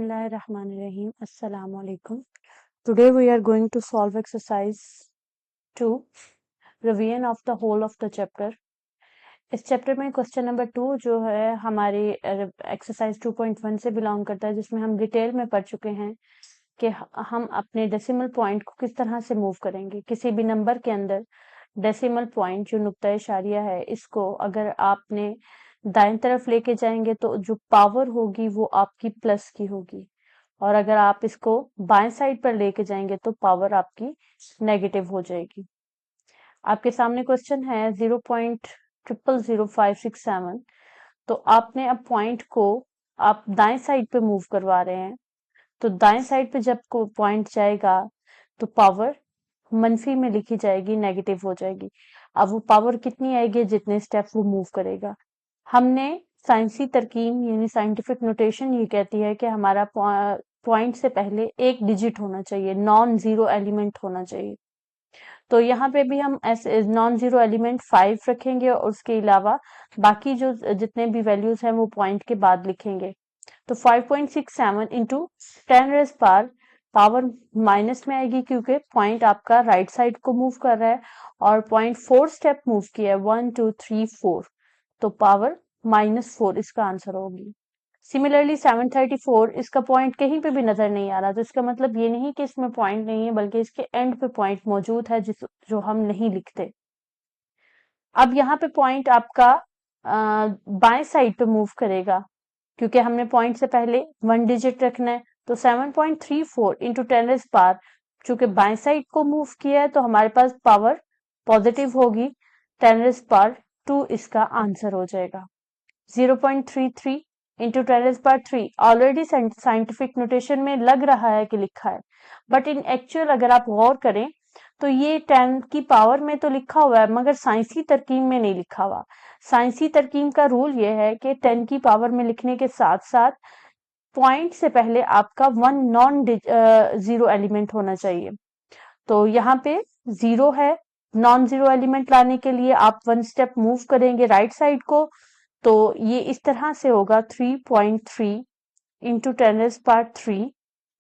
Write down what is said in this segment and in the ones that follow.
Bismillahirrahmanirrahim. Assalamu alaikum. Today we are going to solve exercise 2, revision of the whole of the chapter. इस chapter में question number 2 जो है हमारी exercise 2.1 से belong करता है, जिसमें हम डिटेल में पढ़ चुके हैं कि हम अपने डेसिमल पॉइंट को किस तरह से मूव करेंगे। किसी भी नंबर के अंदर डेसिमल पॉइंट जो नुक्ता इशारिया है, इसको अगर आपने दाएं तरफ लेके जाएंगे तो जो पावर होगी वो आपकी प्लस की होगी, और अगर आप इसको बाएं साइड पर लेके जाएंगे तो पावर आपकी नेगेटिव हो जाएगी। आपके सामने क्वेश्चन है 0.000567। तो आपने अब पॉइंट को आप दाएं साइड पे मूव करवा रहे हैं, तो दाएं साइड पे जब को पॉइंट जाएगा तो पावर मंफी में लिखी जाएगी, नेगेटिव हो जाएगी। अब वो पावर कितनी आएगी, जितने स्टेप वो मूव करेगा। हमने साइंसी तरकीब यानी साइंटिफिक नोटेशन ये कहती है कि हमारा पॉइंट से पहले एक डिजिट होना चाहिए, नॉन जीरो एलिमेंट होना चाहिए। तो यहाँ पे भी हम ऐसे नॉन जीरो एलिमेंट 5 रखेंगे और उसके अलावा बाकी जो जितने भी वैल्यूज हैं वो पॉइंट के बाद लिखेंगे। तो 5.67 इंटू 10 पावर माइनस में आएगी, क्योंकि पॉइंट आपका राइट साइड को मूव कर रहा है और पॉइंट 4 स्टेप मूव किया है, 1 2 3 4, तो पावर -4 इसका आंसर होगी। सिमिलरली 734, इसका पॉइंट कहीं पे भी नजर नहीं आ रहा, तो इसका मतलब ये नहीं कि इसमें पॉइंट नहीं है, बल्कि इसके एंड पे पॉइंट मौजूद है जो हम नहीं लिखते। अब यहाँ पे पॉइंट आपका बाएं साइड पे मूव करेगा, क्योंकि हमने पॉइंट से पहले 1 डिजिट रखना है। तो 7.34 इंटू 10 चूंकि बाएं साइड को मूव किया है तो हमारे पास पावर पॉजिटिव होगी, 10 इसका आंसर हो जाएगा। 0.33 इंटू 10 ऑलरेडी साइंटिफिक नोटेशन में लग रहा है कि लिखा है, बट इन एक्चुअल अगर आप गौर करें तो ये 10 की पावर में तो लिखा हुआ है, मगर साइंसी तरकीब में नहीं लिखा हुआ। साइंसी तरकीब का रूल ये है कि 10 की पावर में लिखने के साथ साथ पॉइंट से पहले आपका 1 नॉन जीरो एलिमेंट होना चाहिए। तो यहाँ पे 0 है, नॉन जीरो एलिमेंट लाने के लिए आप 1 स्टेप मूव करेंगे राइट साइड को, तो ये इस तरह से होगा 3.3 इंटू 10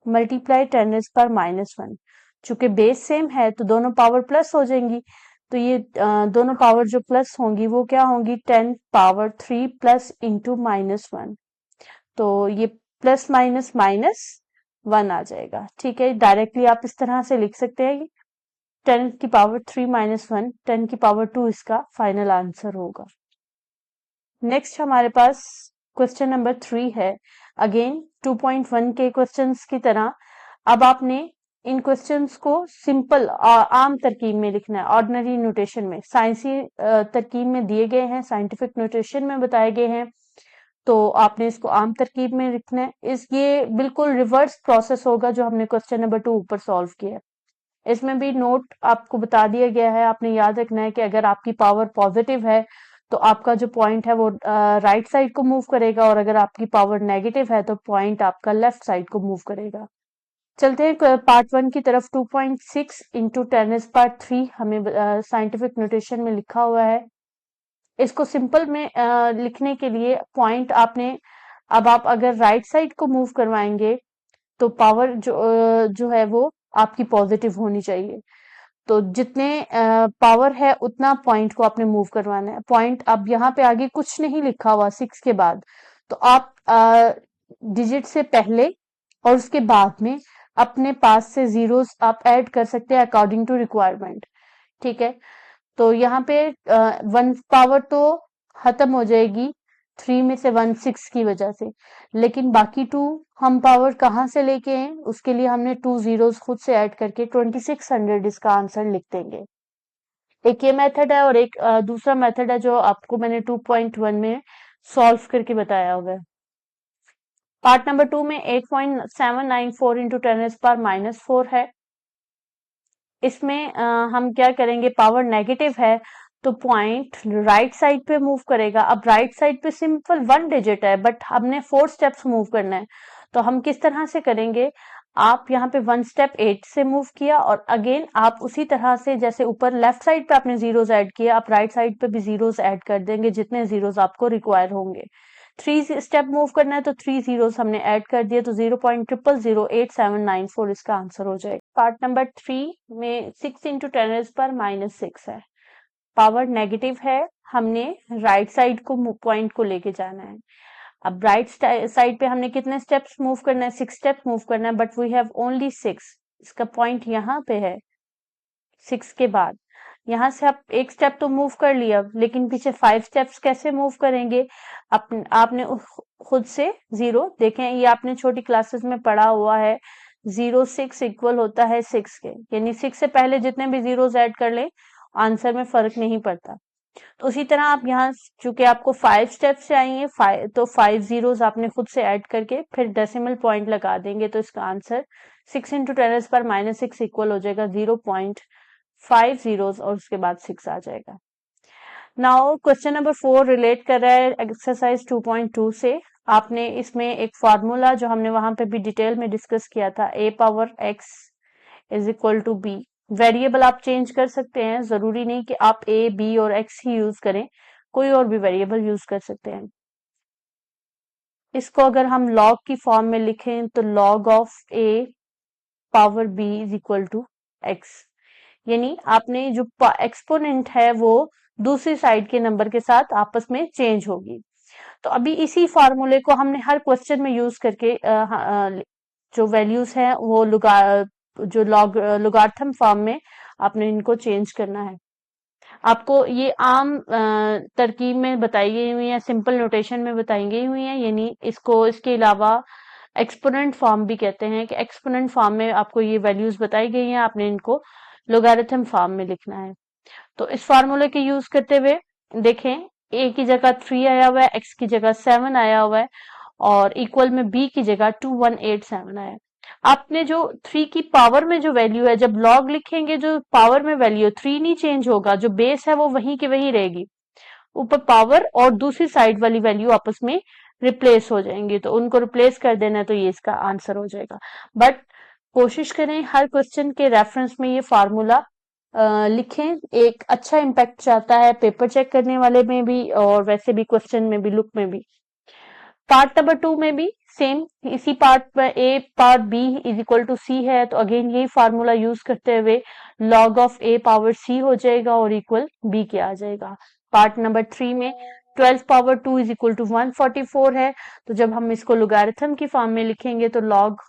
मल्टीप्लाई 10 चूंकि बेस सेम है तो दोनों पावर प्लस हो जाएंगी। तो ये दोनों पावर जो प्लस होंगी वो क्या होंगी, 10 पावर 3 प्लस इंटू -1, तो ये प्लस माइनस -1 आ जाएगा। ठीक है, डायरेक्टली आप इस तरह से लिख सकते हैं 10 की पावर 3 -1, 10 की पावर 2 इसका फाइनल आंसर होगा। नेक्स्ट हमारे पास क्वेश्चन नंबर 3 है, अगेन 2.1 के क्वेश्चंस की तरह। अब आपने इन क्वेश्चंस को सिंपल आम तरकीब में लिखना है, ऑर्डिनरी नोटेशन में। साइंसी तरकीब में दिए गए हैं, साइंटिफिक नोटेशन में बताए गए हैं, तो आपने इसको आम तरकीब में लिखना है। ये बिल्कुल रिवर्स प्रोसेस होगा जो हमने क्वेश्चन नंबर 2 ऊपर सॉल्व किया है। इसमें भी नोट आपको बता दिया गया है, आपने याद रखना है कि अगर आपकी पावर पॉजिटिव है तो आपका जो पॉइंट है वो राइट साइड को मूव करेगा, और अगर आपकी पावर नेगेटिव है तो पॉइंट आपका लेफ्ट साइड को मूव करेगा। चलते हैं पार्ट 1 की तरफ। 2.6 इंटू 10 हमें साइंटिफिक नोटेशन में लिखा हुआ है। इसको सिंपल में लिखने के लिए पॉइंट आपने, अब आप अगर राइट साइड को मूव करवाएंगे तो पावर जो है वो आपकी पॉजिटिव होनी चाहिए। तो जितने पावर है उतना पॉइंट को आपने मूव करवाना है। पॉइंट अब यहाँ पे आगे कुछ नहीं लिखा हुआ 6 के बाद, तो आप डिजिट से पहले और उसके बाद में अपने पास से जीरोस आप ऐड कर सकते हैं अकॉर्डिंग टू रिक्वायरमेंट। ठीक है, तो यहाँ पे 1 पावर तो खत्म हो जाएगी 3 में से 1 6 की वजह से, लेकिन बाकी 2 हम पावर कहाँ से लेके आए, उसके लिए हमने 2 जीरोस खुद से ऐड करके 2600 इसका आंसर लिख देंगे। एक ये मेथड है और एक दूसरा मेथड है जो आपको मैंने 2.1 में सॉल्व करके बताया हुआ है। पार्ट नंबर 2 में 8.794 इंटू 10⁻⁻4 है। इसमें हम क्या करेंगे, पावर नेगेटिव है तो पॉइंट राइट साइड पे मूव करेगा। अब राइट साइड पे सिंपल 1 डिजिट है, बट हमने 4 स्टेप्स मूव करना है, तो हम किस तरह से करेंगे, आप यहाँ पे 1 स्टेप 8 से मूव किया, और अगेन आप उसी तरह से जैसे ऊपर लेफ्ट साइड पे आपने जीरोस ऐड किया, आप राइट साइड पे भी जीरोस ऐड कर देंगे जितने जीरोस आपको रिक्वायर होंगे। 3 स्टेप मूव करना है तो 3 जीरोस हमने ऐड कर दिए, तो 0.0008794 इसका आंसर हो जाएगा। पार्ट नंबर 3 में 6 इंटू 10⁻⁻6 है, पावर नेगेटिव है, हमने राइट साइड को पॉइंट को लेके जाना है। अब राइट साइड पे हमने कितने स्टेप्स मूव करना है, 6 स्टेप मूव करना है, बट वी हैव ओनली 6। इसका पॉइंट यहाँ पे है 6 के बाद। यहाँ से आप एक स्टेप तो मूव कर लिया, लेकिन पीछे 5 स्टेप्स कैसे मूव करेंगे? आपने खुद से 0 देखें, ये आपने छोटी क्लासेस में पढ़ा हुआ है, 0 6 इक्वल होता है 6 के, यानी 6 से पहले जितने भी जीरोस ऐड कर ले आंसर में फर्क नहीं पड़ता। तो उसी तरह आप यहाँ, चूंकि आपको 5 स्टेप्स चाहिए, तो 5 जीरोस आपने खुद से ऐड करके फिर डेसिमल पॉइंट लगा देंगे, तो इसका आंसर 6 इंटू 10⁻⁻6 इक्वल हो जाएगा 0.5 जीरोस और उसके बाद 6 आ जाएगा। नाउ क्वेश्चन नंबर 4 रिलेट कर रहा है एक्सरसाइज 2.2 से। आपने इसमें एक फार्मूला जो हमने वहां पे भी डिटेल में डिस्कस किया था, a power x is equal to b। Variable आप चेंज कर सकते हैं, जरूरी नहीं कि आप a, b और x ही यूज करें, कोई और भी वेरिएबल यूज कर सकते हैं। इसको अगर हम लॉग की फॉर्म में लिखें तो log of a power b is equal to x, यानी आपने जो एक्सपोनेंट है वो दूसरी साइड के नंबर के साथ आपस में चेंज होगी। तो अभी इसी फार्मूले को हमने हर क्वेश्चन में यूज करके जो वैल्यूज हैं वो जो लॉगार्थम फॉर्म में आपने इनको चेंज करना है। आपको ये आम तरकीब में बताई गई हुई है, सिंपल नोटेशन में बताई गई हुई है, यानी इसको इसके अलावा एक्सपोनेंट फॉर्म भी कहते हैं कि एक्सपोनेंट फॉर्म में आपको ये वैल्यूज बताई गई हैं, आपने इनको लोगारिथम फॉर्म में लिखना है। तो इस फार्मूले के यूज करते हुए देखें, a की जगह 3 आया हुआ है, x की जगह 7 आया हुआ है और इक्वल में b की जगह 2187 आया है। आपने जो 3 की पावर में जो वैल्यू है, जब लॉग लिखेंगे जो पावर में वैल्यू 3 नहीं चेंज होगा, जो बेस है वो वहीं की वहीं रहेगी, ऊपर पावर और दूसरी साइड वाली वैल्यू आपस में रिप्लेस हो जाएंगी, तो उनको रिप्लेस कर देना है, तो ये इसका आंसर हो जाएगा। बट कोशिश करें हर क्वेश्चन के रेफरेंस में ये फार्मूला लिखें, एक अच्छा इम्पैक्ट चाहता है पेपर चेक करने वाले में भी और वैसे भी क्वेश्चन में भी, लुक में भी। पार्ट नंबर 2 में भी सेम इसी पार्ट पर a power b is equal to c है, तो अगेन यही फार्मूला यूज करते हुए log of a power c हो जाएगा और इक्वल b के आ जाएगा। पार्ट नंबर 3 में 12 पावर 2 इज इक्वल टू 144 है, तो जब हम इसको लोगारिथम की फॉर्म में लिखेंगे तो लॉग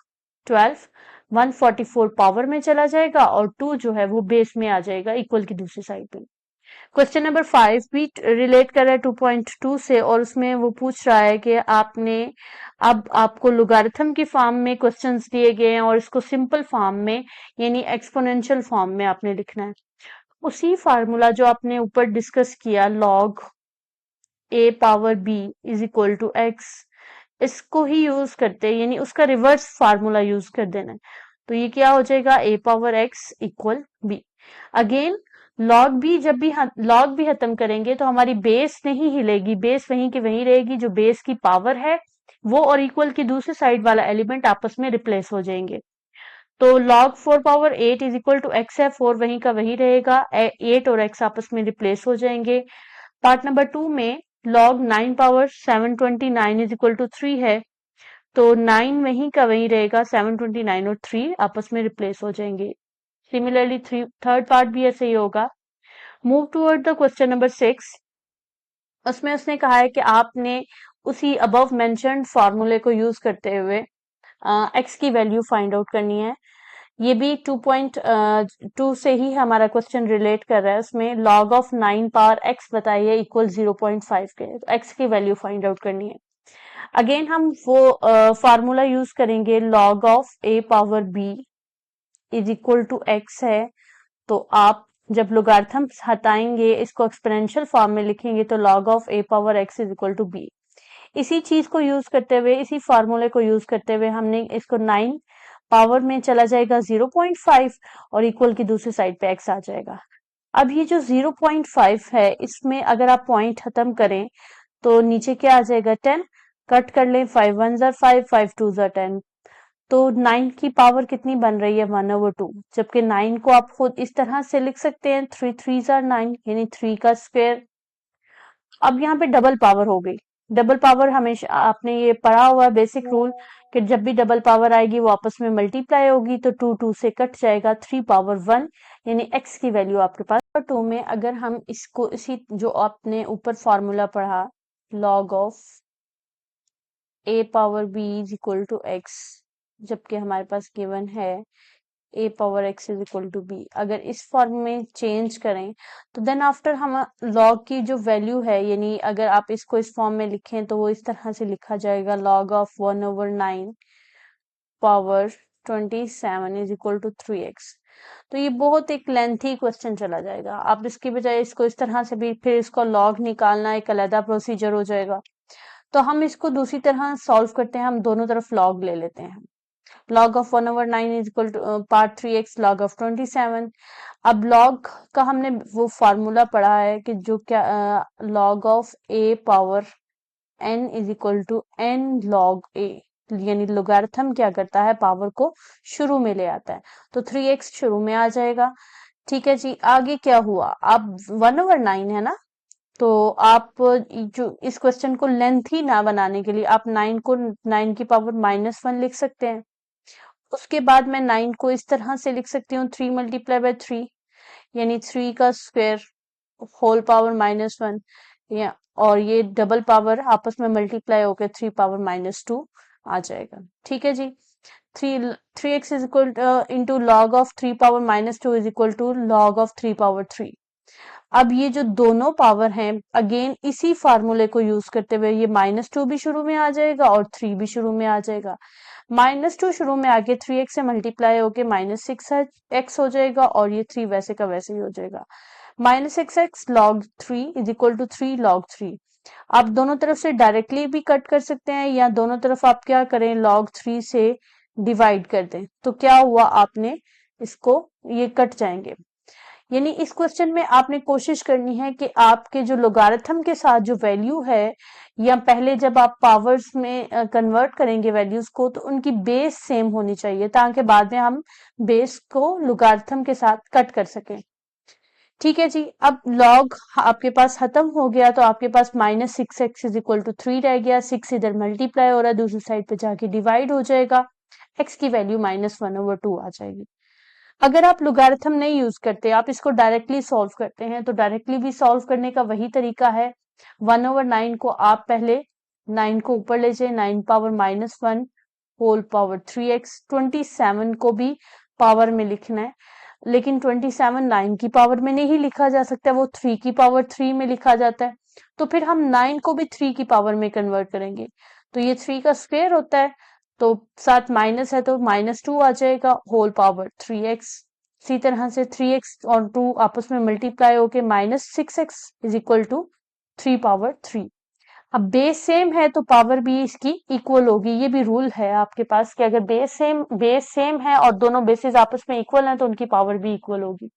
12 144 पावर में चला जाएगा और 2 जो है वो बेस में आ जाएगा इक्वल की दूसरी साइड पे। क्वेश्चन नंबर 5 भी रिलेट कर रहा है 2.2 से और उसमें वो पूछ रहा है कि अब आपको लोगारिथम की फॉर्म में क्वेश्चंस दिए गए हैं और इसको सिंपल फॉर्म में यानी एक्सपोनेंशियल फॉर्म में आपने लिखना है। उसी फार्मूला जो आपने ऊपर डिस्कस किया, log a power b is equal to x, इसको ही यूज करते हैं, यानी उसका रिवर्स फार्मूला यूज कर देना है, तो ये क्या हो जाएगा a power x equal b। Again log भी जब भी लॉग भी खत्म करेंगे तो हमारी बेस नहीं हिलेगी, बेस वहीं की वहीं रहेगी, जो बेस की पावर है वो और इक्वल की दूसरी साइड वाला एलिमेंट आपस में रिप्लेस हो जाएंगे। तो log 4 power 8 is equal to x है, 4 वहीं का वहीं रहेगा, 8 और x आपस में रिप्लेस हो जाएंगे। पार्ट नंबर 2 में log 9 power 729 is equal to 3 है, तो 9 वहीं का वहीं रहेगा, 729 और 3 आपस में रिप्लेस हो जाएंगे। सिमिलरली थर्ड पार्ट भी ऐसे ही होगा। Move toward the question number 6, उसमें उसने कहा है कि आपने उसी अबव मेंशन्ड फार्मूले को यूज करते हुए x की वैल्यू फाइंड आउट करनी है। ये भी 2.2 से ही हमारा क्वेश्चन रिलेट कर रहा है। उसमें log ऑफ 9 पावर x बताइए इक्वल 0.5 के, तो x की वैल्यू फाइंड आउट करनी है। अगेन हम वो फार्मूला यूज करेंगे, log of a power b is equal to x है, तो आप जब लोगारिथम हटाएंगे इसको एक्सपोनेंशियल फॉर्म में लिखेंगे तो log of a power x is equal to b। इसी चीज को यूज करते हुए, इसी फार्मूले को यूज करते हुए हमने इसको 9 पावर में चला जाएगा 0.5 और इक्वल की दूसरी साइड पे x आ जाएगा। अब ये जो 0.5 है, इसमें अगर आप पॉइंट खत्म करें तो नीचे क्या आ जाएगा, 10 कट कर लें, 5 1 ज़ा 5 5 2 ज़ा 10, तो 9 की पावर कितनी बन रही है, 1/2, जबकि 9 को आप खुद इस तरह से लिख सकते हैं 3 3 ज़ा 9 यानी 3 का स्क्वायर। अब यहाँ पे डबल पावर हो गई, डबल पावर हमेशा आपने ये पढ़ा हुआ है बेसिक रूल कि जब भी डबल पावर आएगी वो आपस में मल्टीप्लाई होगी, तो 2 2 से कट जाएगा, 3 पावर 1 यानी x की वैल्यू आपके पास 2 में। अगर हम इसको इसी जो आपने ऊपर फॉर्मूला पढ़ा log of a power b is equal to x, जबकि हमारे पास गिवन है a power x is equal to b, अगर इस फॉर्म में चेंज करें तो देन आफ्टर हम log की जो वैल्यू है, यानी अगर आप इसको इस फॉर्म में लिखें तो वो इस तरह से लिखा जाएगा log of 1/9 power 27 is equal to 3x। तो ये बहुत एक लेंथी क्वेश्चन चला जाएगा, आप इसकी बजाय इसको इस तरह से भी फिर इसको log निकालना एक अलग प्रोसीजर हो जाएगा। तो हम इसको दूसरी तरह सॉल्व करते हैं, हम दोनों तरफ log ले लेते हैं। log of 1/9 is equal to part 3x log of 27। अब log का हमने वो फॉर्मूला पढ़ा है कि जो क्या log of a power n is equal to n log a, यानी लोगारिथम क्या करता है, पावर को शुरू में ले आता है, तो 3x शुरू में आ जाएगा। ठीक है जी, आगे क्या हुआ, अब 1/9 है ना, तो आप जो इस क्वेश्चन को लेंथी ना बनाने के लिए आप 9 को 9 की पावर -1 लिख सकते हैं। उसके बाद मैं 9 को इस तरह से लिख सकती हूँ 3 मल्टीप्लाई बाय 3 यानी 3 का स्क्वायर होल पावर -1, या और ये डबल पावर आपस में मल्टीप्लाई होकर 3 पावर -2 आ जाएगा। ठीक है जी, 3x is equal into log of 3 power -2 is equal to log of 3 power 3। अब ये जो दोनों पावर हैं, अगेन इसी फार्मूले को यूज करते हुए ये -2 भी शुरू में आ जाएगा और 3 भी शुरू में आ जाएगा। -2 शुरू में आके 3x से मल्टीप्लाई होके -6x हो जाएगा और ये 3 वैसे का वैसे ही हो जाएगा। -6x log 3 is equal to 3 log 3। आप दोनों तरफ से डायरेक्टली भी कट कर सकते हैं या दोनों तरफ आप क्या करें, log 3 से डिवाइड कर दें, तो क्या हुआ, आपने इसको ये कट जाएंगे। यानी इस क्वेश्चन में आपने कोशिश करनी है कि आपके जो लोगारिथम के साथ जो वैल्यू है, या पहले जब आप पावर्स में कन्वर्ट करेंगे वैल्यूज को, तो उनकी बेस सेम होनी चाहिए ताकि बाद में हम बेस को लोगारिथम के साथ कट कर सकें। ठीक है जी, अब log आपके पास खत्म हो गया तो आपके पास -6x इज इक्वल टू 3 रह गया, 6 इधर मल्टीप्लाई हो रहा है, दूसरी साइड पे जाके डिवाइड हो जाएगा, x की वैल्यू -1/2 आ जाएगी। अगर आप लोगारिथम नहीं यूज करते, आप इसको डायरेक्टली सॉल्व करते हैं, तो डायरेक्टली भी सॉल्व करने का वही तरीका है। 1/9 को आप पहले 9 को ऊपर ले जाए, 9 पावर -1 होल पावर 3x। 27 को भी पावर में लिखना है, लेकिन 27 9 की पावर में नहीं लिखा जा सकता, वो 3 की पावर 3 में लिखा जाता है, तो फिर हम 9 को भी 3 की पावर में कन्वर्ट करेंगे, तो ये 3 का स्क्वायर होता है, तो साथ माइनस है तो -2 आ जाएगा होल पावर 3x। इसी तरह से 3x और 2 आपस में मल्टीप्लाई होके -6x is equal to 3 power 3। अब बेस सेम है तो पावर भी इसकी इक्वल होगी, ये भी रूल है आपके पास कि अगर बेस सेम है और दोनों बेसिस आपस में इक्वल हैं तो उनकी पावर भी इक्वल होगी।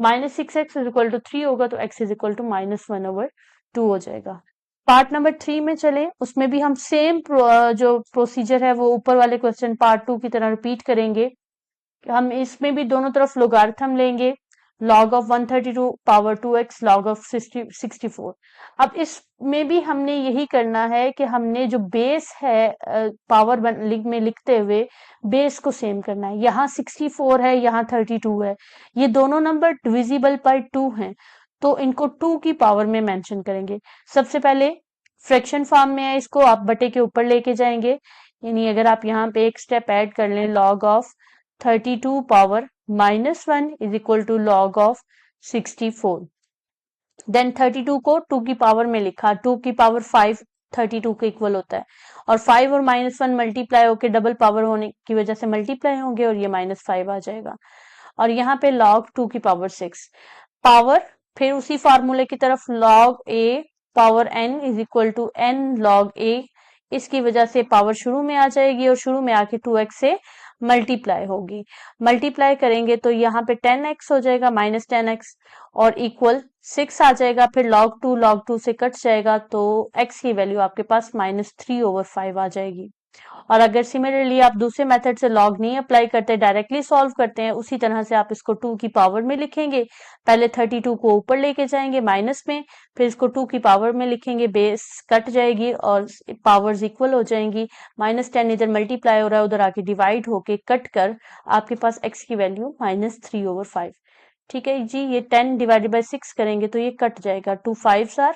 -6x इज इक्वल टू 3 होगा तो x इज इक्वल टू -1/2 हो जाएगा। पार्ट नंबर 3 में चले, उसमें भी हम सेम जो प्रोसीजर है वो ऊपर वाले क्वेश्चन पार्ट 2 की तरह रिपीट करेंगे। हम इसमें भी दोनों तरफ लोगारिथम लेंगे, log of 132 power 2x log of 64। अब इसमें भी हमने यही करना है कि हमने जो बेस है पावर में लिखते हुए बेस को सेम करना है। यहाँ 64 है, यहाँ 32 है, ये दोनों नंबर डिविजिबल बाय 2 हैं, तो इनको 2 की पावर में मेंशन करेंगे। सबसे पहले फ्रैक्शन फॉर्म में है, इसको आप बटे के ऊपर लेके जाएंगे, यानी अगर आप यहाँ पे एक स्टेप ऐड कर लें, log of 32 power -1 is equal to log of 64। Then 32 को 2 की पावर में लिखा, 2 की पावर 5 32 के इक्वल होता है, और 5 और -1 मल्टीप्लाई होके डबल पावर होने की वजह से मल्टीप्लाई होंगे और ये -5 आ जाएगा, और यहाँ पे log 2 की पावर 6 पावर, फिर उसी फार्मूले की तरफ log a power n is equal to n log a, इसकी वजह से पावर शुरू में आ जाएगी और शुरू में आके 2x से मल्टीप्लाई होगी, मल्टीप्लाई करेंगे तो यहाँ पे 10x हो जाएगा -10x और इक्वल 6 आ जाएगा, फिर log 2 से कट जाएगा तो x की वैल्यू आपके पास -3/5 आ जाएगी। और अगर सिमिलरली आप दूसरे मेथड से लॉग नहीं अप्लाई करते, डायरेक्टली सॉल्व करते हैं, उसी तरह से आप इसको 2 की पावर में लिखेंगे। पहले 32 को ऊपर लेके जाएंगे माइनस में, फिर इसको 2 की पावर में लिखेंगे, बेस कट जाएगी और पावर्स इक्वल हो जाएंगी। -10 इधर मल्टीप्लाई हो रहा है, उधर आके डिवाइड होके कट कर आपके पास x की वैल्यू -3/5। ठीक है जी, ये 10 डिवाइडेड बाय 6 करेंगे तो ये कट जाएगा, 2 5s आर